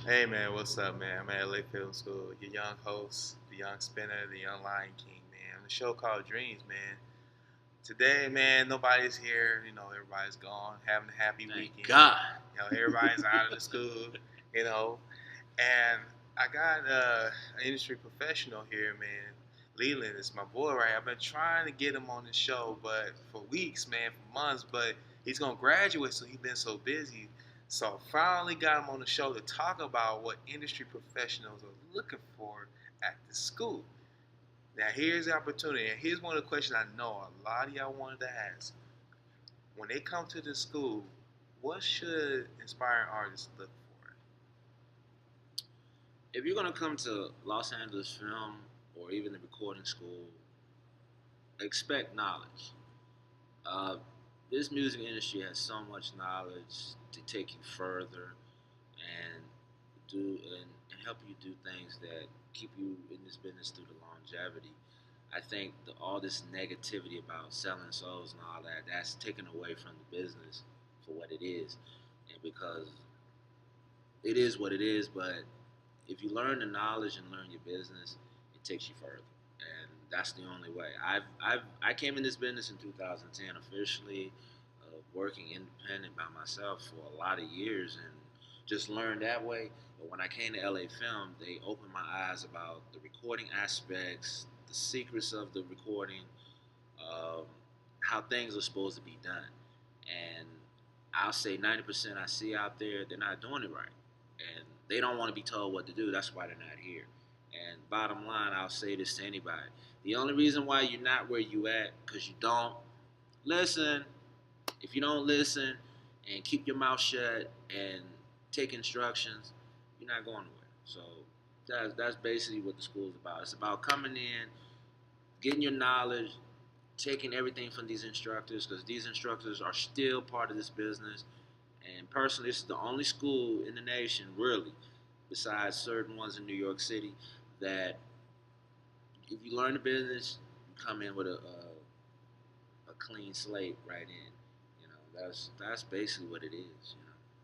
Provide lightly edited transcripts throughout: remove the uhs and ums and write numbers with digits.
Hey man, what's up, man? I'm at LA Film School, your young host, the young spinner, the young Lion King, man. On the show called Dreams, man. Today, man, nobody's here. Everybody's gone, having a happy Thank weekend. God. Everybody's out of the school, you know. And I got an industry professional here, man. Leland is my boy, right? I've been trying to get him on the show, but for weeks, man, for months. But he's gonna graduate, so he's been so busy. So finally got him on the show to talk about what industry professionals are looking for at the school. Now here's the opportunity, and here's one of the questions I know a lot of y'all wanted to ask. When they come to the school, what should inspiring artists look for? If you're gonna come to Los Angeles Film or even the recording school, expect knowledge. Uh, this music industry has so much knowledge to take you further and and help you do things that keep you in this business through the longevity. I think all this negativity about selling souls and all that, that's taken away from the business for what it is, and because it is what it is. But if you learn the knowledge and learn your business, it takes you further, and that's the only way. I came in this business in 2010 officially, working independent by myself for a lot of years, and just learned that way. But when I came to LA Film, they opened my eyes about the recording aspects, the secrets of the recording, um, how things are supposed to be done, and I'll say 90% I see out there, they're not doing it right. And they don't want to be told what to do. That's why they're not here. And bottom line, I'll say this to anybody. The only reason why you're not where you at, because you don't listen. If you don't listen and keep your mouth shut and take instructions, you're not going nowhere. So that's basically what the school is about. It's about coming in, getting your knowledge, taking everything from these instructors, because these instructors are still part of this business. And personally, this is the only school in the nation, really, besides certain ones in New York City, that if you learn the business, you come in with a clean slate right in. That's basically what it is.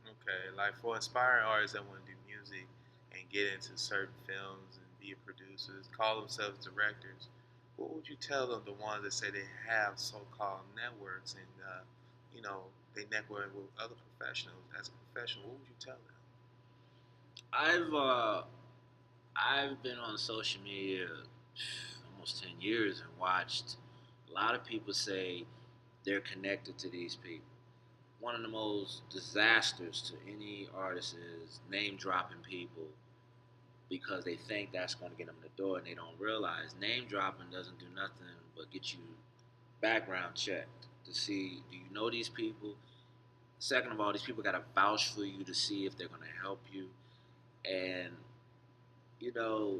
Okay, like for aspiring artists that want to do music and get into certain films and be producers, call themselves directors, what would you tell them? The ones that say they have so-called networks and they network with other professionals. As a professional, what would you tell them? I've uh, I've been on social media almost 10 years and watched a lot of people say they're connected to these people. One of the most disasters to any artist is name dropping people because they think that's going to get them in the door, and they don't realize name dropping doesn't do nothing but get you background checked to see, do you know these people? Second of all, these people got to vouch for you to see if they're going to help you. And you know,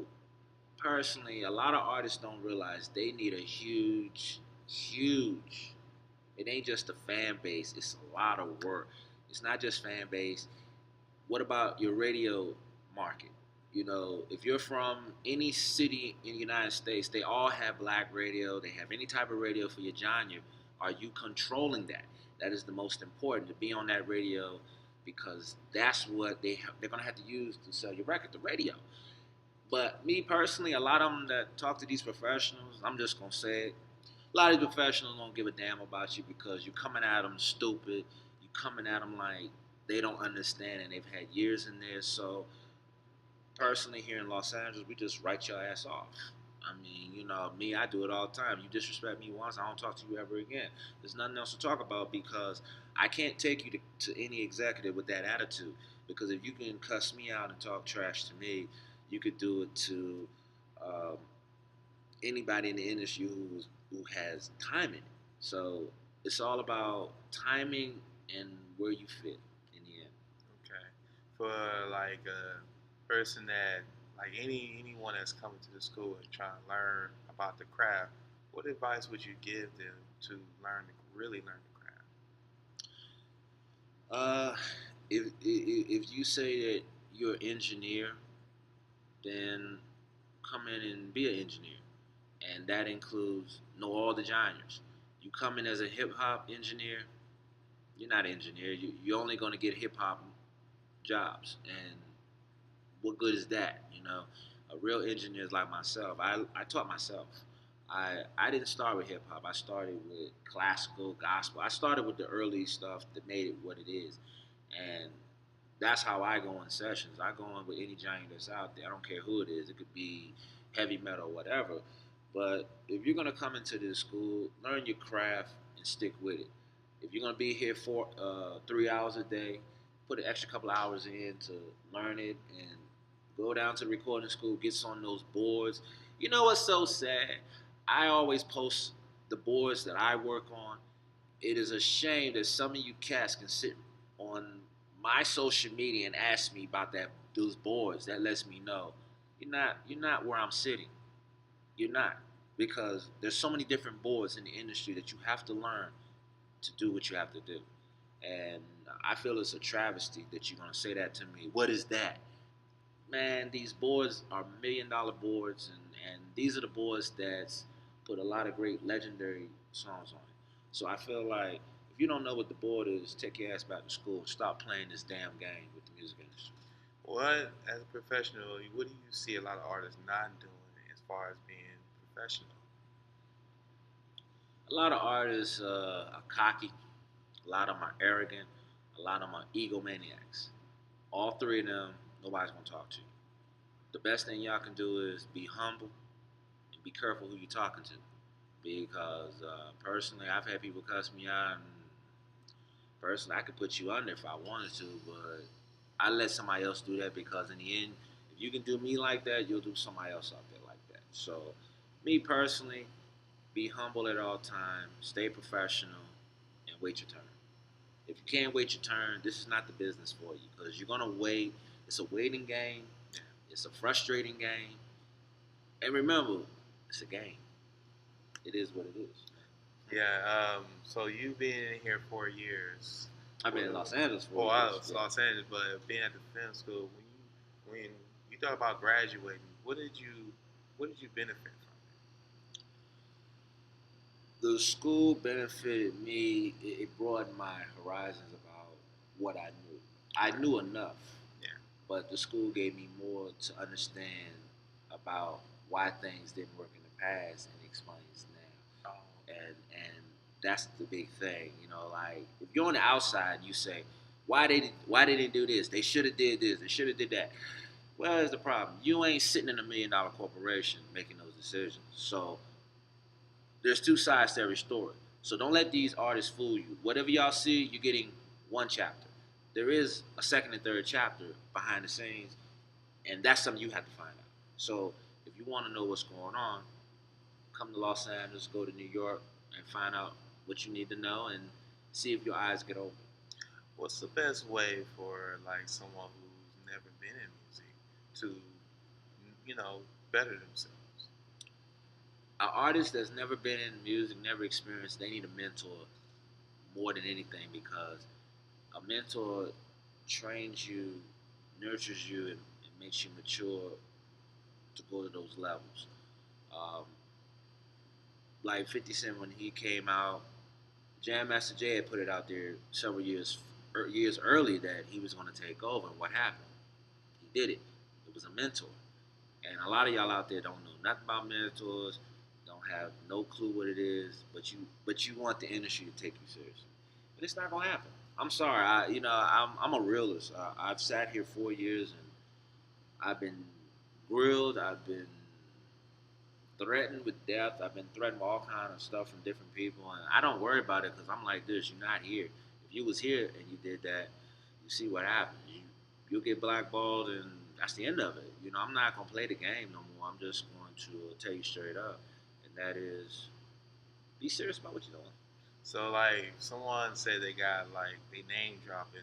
personally, a lot of artists don't realize they need a huge. It ain't just a fan base; it's a lot of work. It's not just fan base. What about your radio market? If you're from any city in the United States, they all have black radio. They have any type of radio for your genre. Are you controlling that? That is the most important, to be on that radio, because that's what they're gonna have to use to sell your record, the radio. But me personally, a lot of them that talk to these professionals, I'm just gonna say it. A lot of these professionals don't give a damn about you because you're coming at them stupid. You're coming at them like they don't understand, and they've had years in there. So personally, here in Los Angeles, we just write your ass off. I mean, me, I do it all the time. You disrespect me once, I don't talk to you ever again. There's nothing else to talk about because I can't take you to any executive with that attitude. Because if you can cuss me out and talk trash to me, you could do it to um, anybody in the industry who has time in it. So it's all about timing and where you fit in the end. Okay, for like a person that like anyone that's coming to the school and trying to learn about the craft, what advice would you give them to really learn the craft? Uh, if you say that you're an engineer, then come in and be an engineer, and that includes know all the genres. You come in as a hip hop engineer, you're not an engineer. You're only going to get hip hop jobs, and what good is that? You know, a real engineer is like myself. I taught myself. I didn't start with hip hop. I started with classical, gospel. I started with the early stuff that made it what it is, and that's how I go in sessions. I go in with any giant that's out there. I don't care who it is. It could be heavy metal or whatever. But if you're gonna come into this school, learn your craft and stick with it. If you're gonna be here for 3 hours a day, put an extra couple hours in to learn it and go down to the recording school, get on those boards. You know what's so sad? I always post the boards that I work on. It is a shame that some of you cats can sit on my social media and ask me about those boards. That lets me know you're not where I'm sitting. You're not, because there's so many different boards in the industry that you have to learn to do what you have to do. And I feel it's a travesty that you're gonna say that to me. What is that? Man, these boards are $1 million boards, and these are the boards that's put a lot of great legendary songs on it. So I feel like if you don't know what the board is, take your ass back to school. Stop playing this damn game with the music industry. What, as a professional, what do you see a lot of artists not doing as far as being professional? A lot of artists are cocky. A lot of them are arrogant. A lot of them are egomaniacs. All three of them, nobody's gonna talk to you. The best thing y'all can do is be humble and be careful who you're talking to. Because personally, I've had people cuss me out, and personally, I could put you under if I wanted to, but I let somebody else do that because in the end, if you can do me like that, you'll do somebody else out there like that. So, me personally, be humble at all times, stay professional, and wait your turn. If you can't wait your turn, this is not the business for you because you're gonna wait. It's a waiting game. It's a frustrating game. And remember, it's a game. It is what it is. Yeah. So you've been in here 4 years. I've been in Los Angeles for Oh, I years. was Los Angeles, but being at the film school, when you talk about graduating, what did you benefit from? The school benefited me. It broadened my horizons about what I knew. I knew enough, Yeah. but the school gave me more to understand about why things didn't work in the past and explains now. Oh, And that's the big thing. You know, like if you're on the outside, you say, why they didn't do this? They should have did this. They should have did that. Well, here's the problem. You ain't sitting in $1 million corporation making those decisions. So there's two sides to every story. So don't let these artists fool you. Whatever y'all see, you're getting one chapter. There is a second and third chapter behind the scenes, and that's something you have to find out. So if you want to know what's going on, come to Los Angeles, go to New York, and find out what you need to know, and see if your eyes get open. what's the best way for like someone who's never been in music to, better themselves? An artist that's never been in music, never experienced, they need a mentor more than anything because a mentor trains you, nurtures you, and makes you mature to go to those levels. Um, like 50 Cent when he came out, Jam Master Jay had put it out there several years early that he was going to take over. And what happened? He did it. It was a mentor. And a lot of y'all out there don't know nothing about mentors, don't have no clue what it is, but you want the industry to take you seriously. But it's not gonna happen. I'm sorry. I'm a realist. I've sat here 4 years and I've been grilled. I've been threatened with death. I've been threatened with all kind of stuff from different people, and I don't worry about it because I'm like this. You're not here. If you was here and you did that, you see what happens. You'll get blackballed, and that's the end of it. I'm not gonna play the game no more. I'm just going to tell you straight up, and that is, be serious about what you're doing. So like someone said they got like they name dropping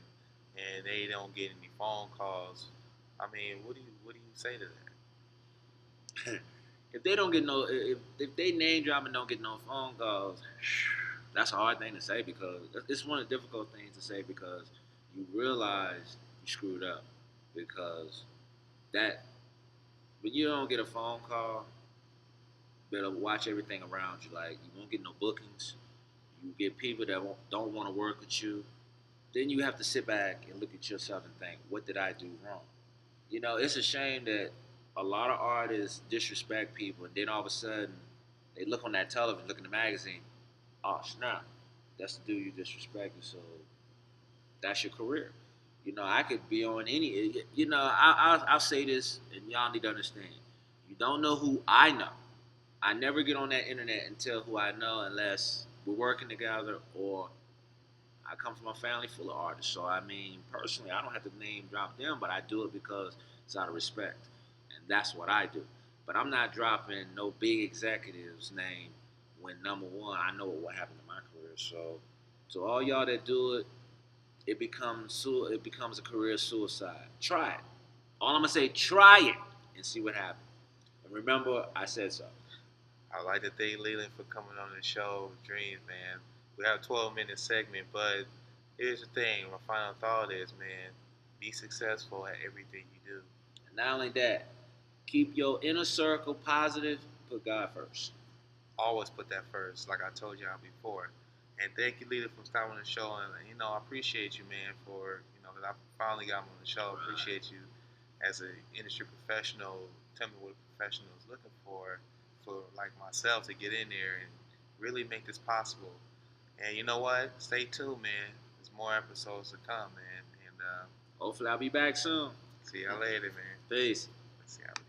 and they don't get any phone calls. I mean, what do you say to that? If they don't get no, if they name drop and don't get no phone calls, that's a hard thing to say because it's one of the difficult things to say because you realize you screwed up because that when you don't get a phone call, you better watch everything around you. Like you won't get no bookings. You get people that don't want to work with you. Then you have to sit back and look at yourself and think, what did I do wrong? It's a shame that a lot of artists disrespect people, and then all of a sudden they look on that television, look in the magazine. Oh snap, that's the dude you disrespected. So that's your career. I could be on any. I'll say this, and y'all need to understand. You don't know who I know. I never get on that internet and tell who I know unless we're working together or I come from a family full of artists. So I mean, personally, I don't have to name drop them, but I do it because it's out of respect, and that's what I do. But I'm not dropping no big executive's name when number one, I know what will happen in my career. So, to all y'all that do it, it becomes a career suicide. Try it. All I'm gonna say, try it and see what happens. And remember, I said so. I like to thank Leland for coming on the show, Dreams, man. We have a 12-minute segment, but here's the thing. My final thought is, man, be successful at everything you do. And not only that, keep your inner circle positive. Put God first. Always put that first, like I told y'all before. And thank you, Leland, for coming on the show. And, I appreciate you, man, for, that I finally got him on the show. I appreciate you as an industry professional. Tell me what a professional is looking for like myself to get in there and really make this possible. And you know what? Stay tuned, man. There's more episodes to come, man. And Hopefully, I'll be back soon. see y'all later, man. Peace. See y'all.